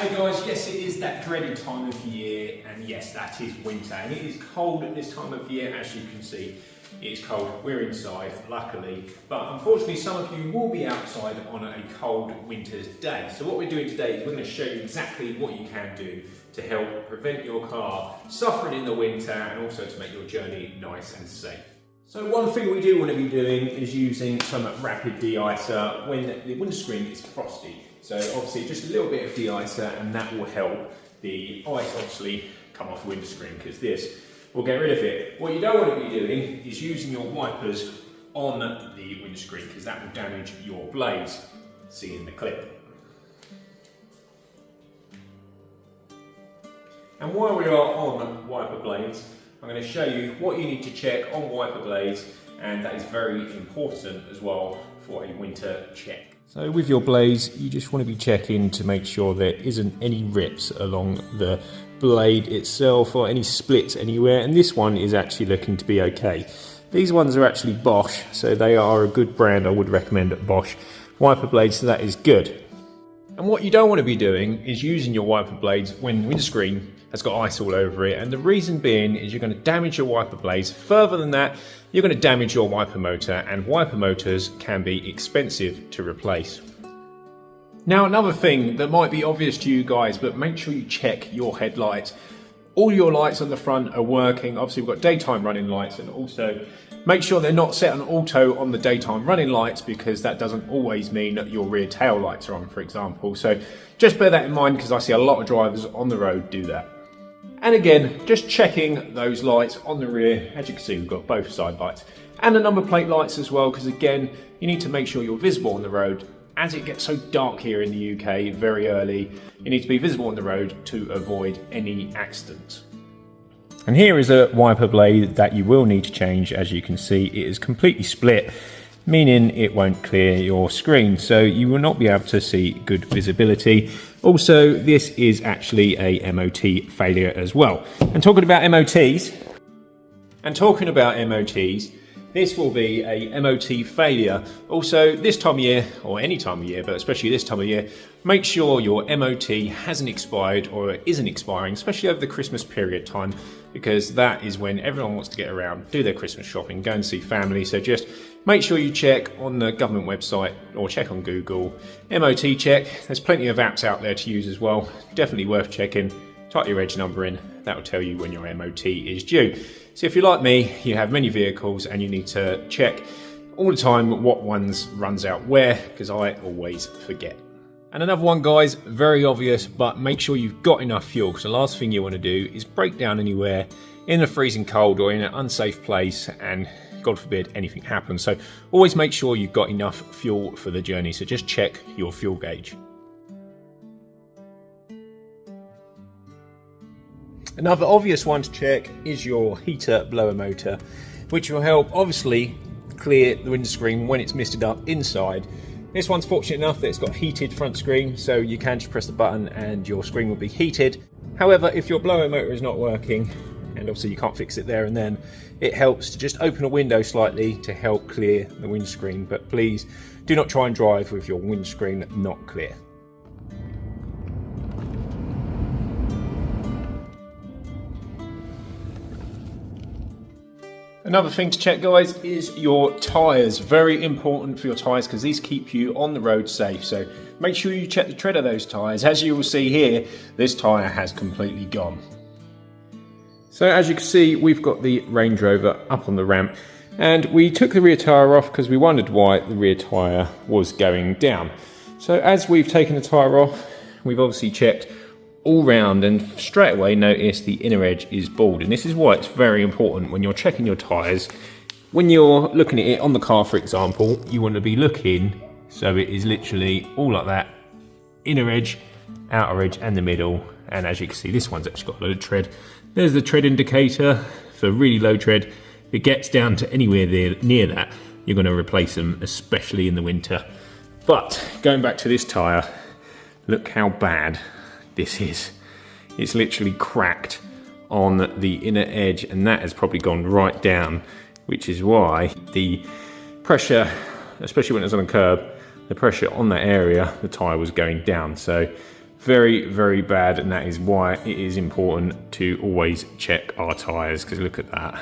Hey guys, yes it is that dreaded time of year, and yes that is winter, and it is cold at this time of year. As you can see, it's cold. We're inside, luckily, but unfortunately some of you will be outside on a cold winter's day. So what we're doing today is we're going to show you exactly what you can do to help prevent your car suffering in the winter and also to make your journey nice and safe. So one thing we do want to be doing is using some rapid de-icer when the windscreen is frosty. So obviously just a little bit of de-icer and that will help the ice obviously come off the windscreen, because this will get rid of it. What you don't want to be doing is using your wipers on the windscreen, because that will damage your blades. See in the clip. And while we are on wiper blades, I'm going to show you what you need to check on wiper blades, and that is very important as well for a winter check. So with your blades, you just want to be checking to make sure there isn't any rips along the blade itself or any splits anywhere, and this one is actually looking to be okay. These ones are actually Bosch, so they are a good brand. I would recommend Bosch wiper blades, so that is good. And what you don't want to be doing is using your wiper blades when the windscreen has got ice all over it, and the reason being is you're going to damage your wiper blades. Further than that, you're going to damage your wiper motor, and wiper motors can be expensive to replace. Now, another thing that might be obvious to you guys, but make sure you check your headlights. All your lights on the front are working. Obviously we've got daytime running lights, and also make sure they're not set on auto on the daytime running lights, because that doesn't always mean that your rear tail lights are on, for example. So just bear that in mind, because I see a lot of drivers on the road do that. And again, just checking those lights on the rear. As you can see, we've got both side lights and the number plate lights as well, because again, you need to make sure you're visible on the road. As it gets so dark here in the UK very early, you need to be visible on the road to avoid any accidents. And here is a wiper blade that you will need to change. As you can see, it is completely split, meaning it won't clear your screen, so you will not be able to see good visibility. Also, this is actually a MOT failure as well. And talking about MOTs, this will be a MOT failure. Also, this time of year, or any time of year, but especially this time of year, make sure your MOT hasn't expired or isn't expiring, especially over the Christmas period time, because that is when everyone wants to get around, do their Christmas shopping, go and see family. So just make sure you check on the government website or check on Google, MOT check. There's plenty of apps out there to use as well. Definitely worth checking. Type your reg number in, that will tell you when your MOT is due. So if you're like me, you have many vehicles and you need to check all the time what ones runs out where, because I always forget. And another one, guys, very obvious, but make sure you've got enough fuel, because the last thing you want to do is break down anywhere in the freezing cold or in an unsafe place and God forbid anything happens. So always make sure you've got enough fuel for the journey. So just check your fuel gauge. Another obvious one to check is your heater blower motor, which will help obviously clear the windscreen when it's misted up inside. This one's fortunate enough that it's got heated front screen, so you can just press the button and your screen will be heated. However, if your blower motor is not working, and obviously you can't fix it there and then, it helps to just open a window slightly to help clear the windscreen. But please do not try and drive with your windscreen not clear. Another thing to check, guys, is your tyres. Very important for your tyres, because these keep you on the road safe. So make sure you check the tread of those tyres. As you will see here, this tyre has completely gone. So as you can see, we've got the Range Rover up on the ramp, and we took the rear tyre off because we wondered why the rear tyre was going down. So as we've taken the tyre off, we've obviously checked all round and straight away notice the inner edge is bald. And this is why it's very important when you're checking your tyres. When you're looking at it on the car, for example, you want to be looking so it is literally all like that, inner edge, outer edge and the middle. And as you can see, this one's actually got a load of tread. There's the tread indicator for really low tread. If it gets down to anywhere there near that, you're going to replace them, especially in the winter. But going back to this tyre, look how bad this is. It's literally cracked on the inner edge, and that has probably gone right down, which is why the pressure, especially when it's on a curb, the pressure on that area, the tyre was going down. So Very, very bad, and that is why it is important to always check our tyres, because look at that.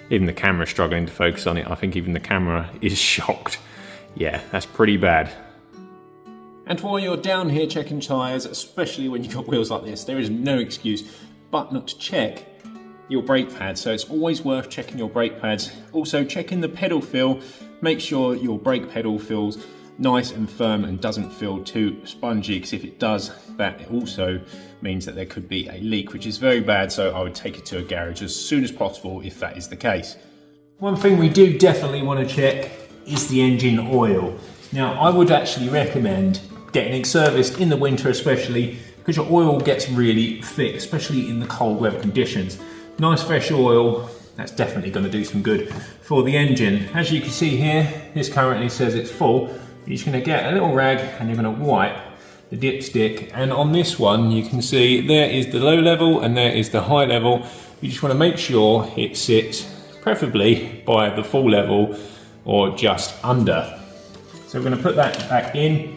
Even the camera's struggling to focus on it. I think even the camera is shocked. Yeah, that's pretty bad. And while you're down here checking tyres, especially when you've got wheels like this, there is no excuse but not to check your brake pads. So it's always worth checking your brake pads. Also checking the pedal feel. Make sure your brake pedal feels nice and firm and doesn't feel too spongy, because if it does, that also means that there could be a leak, which is very bad. So I would take it to a garage as soon as possible if that is the case. One thing we do definitely want to check is the engine oil. Now I would actually recommend getting it serviced in the winter, especially because your oil gets really thick, especially in the cold weather conditions. Nice fresh oil, that's definitely going to do some good for the engine. As you can see here, this currently says it's full. You're just going to get a little rag and you're going to wipe the dipstick, and on this one you can see there is the low level and there is the high level. You just want to make sure it sits preferably by the full level or just under. So we're going to put that back in,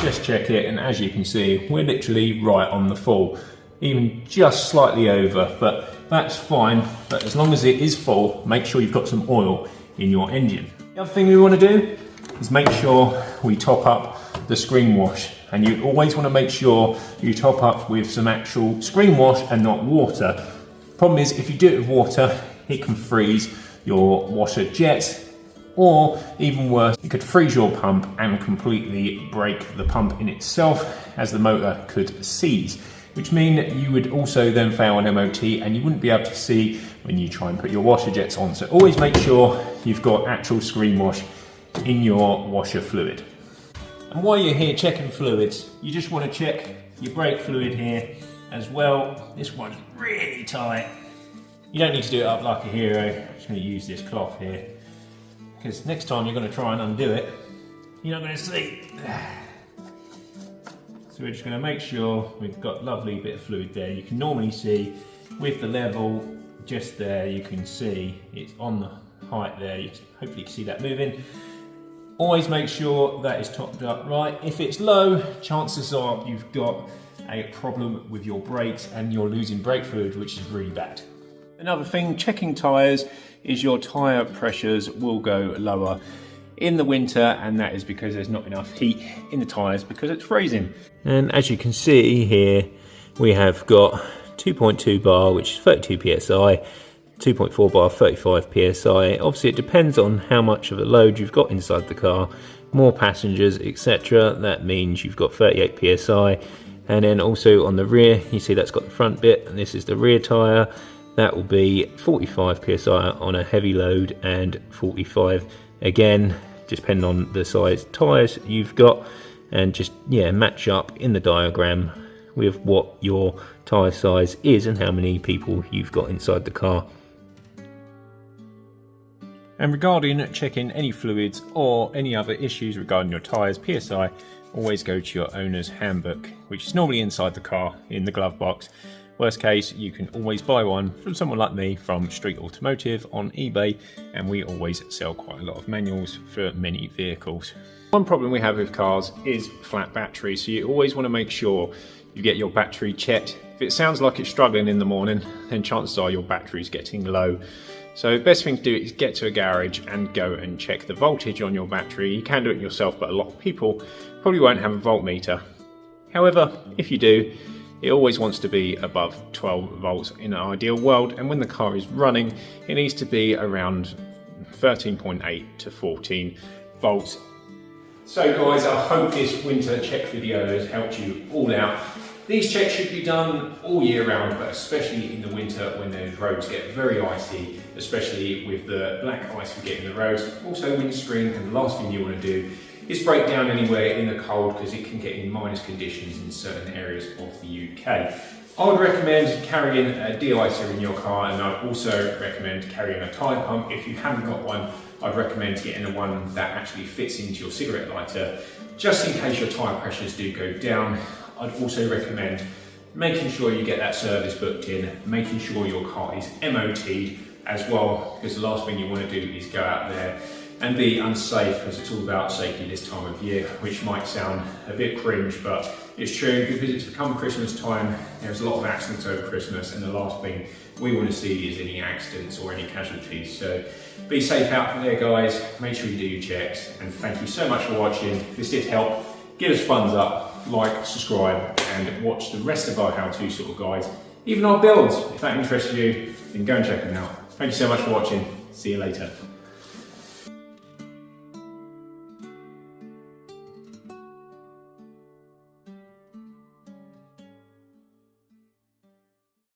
just check it, and as you can see we're literally right on the full, even just slightly over, but that's fine. But as long as it is full, make sure you've got some oil in your engine. The other thing we want to do is make sure we top up the screen wash, and you always want to make sure you top up with some actual screen wash and not water. Problem is, if you do it with water, it can freeze your washer jets, or even worse, it could freeze your pump and completely break the pump in itself, as the motor could seize, which means you would also then fail an MOT and you wouldn't be able to see when you try and put your washer jets on. So always make sure you've got actual screen wash in your washer fluid. And while you're here checking fluids, you just want to check your brake fluid here as well. This one's really tight. You don't need to do it up like a hero. I'm just going to use this cloth here, because next time you're going to try and undo it, you're not going to see. So we're just going to make sure we've got a lovely bit of fluid there. You can normally see with the level just there, you can see it's on the height there. Hopefully you can see that moving. Always make sure that is topped up right. If it's low, chances are you've got a problem with your brakes and you're losing brake fluid, which is really bad. Another thing, checking tyres, is your tyre pressures will go lower in the winter, and that is because there's not enough heat in the tyres because it's freezing. And as you can see here, we have got 2.2 bar, which is 32 psi, 2.4 bar, 35 psi. Obviously it depends on how much of a load you've got inside the car, more passengers, etc. That means you've got 38 psi. And then also on the rear, you see that's got the front bit, and this is the rear tyre. That will be 45 psi on a heavy load, and 45 again, just depending on the size tyres you've got, and just match up in the diagram with what your tyre size is and how many people you've got inside the car. And regarding checking any fluids or any other issues regarding your tyres, PSI, always go to your owner's handbook, which is normally inside the car in the glove box. Worst case, you can always buy one from someone like me from Street Automotive on eBay, and we always sell quite a lot of manuals for many vehicles. One problem we have with cars is flat batteries, so you always want to make sure you get your battery checked. If it sounds like it's struggling in the morning, then chances are your battery's getting low. So the best thing to do is get to a garage and go and check the voltage on your battery. You can do it yourself, but a lot of people probably won't have a voltmeter. However, if you do, it always wants to be above 12 volts in an ideal world, and when the car is running, it needs to be around 13.8 to 14 volts. So guys, I hope this winter check video has helped you all out. These checks should be done all year round, but especially in the winter when those roads get very icy, especially with the black ice we get in the roads. Also windscreen, and the last thing you want to do is break down anywhere in the cold, because it can get in minus conditions in certain areas of the UK. I would recommend carrying a de-icer in your car, and I'd also recommend carrying a tyre pump. If you haven't got one, I'd recommend getting the one that actually fits into your cigarette lighter, just in case your tyre pressures do go down. I'd also recommend making sure you get that service booked in, making sure your car is MOT'd as well, because the last thing you want to do is go out there, and be unsafe, because it's all about safety this time of year, which might sound a bit cringe, but it's true, because it's become Christmas time. There's a lot of accidents over Christmas, and the last thing we want to see is any accidents or any casualties. So be safe out there, guys. Make sure you do your checks, and thank you so much for watching. If this did help, give us thumbs up, like, subscribe, and watch the rest of our how-to sort of guides, even our builds. If that interests you, then go and check them out. Thank you so much for watching. See you later.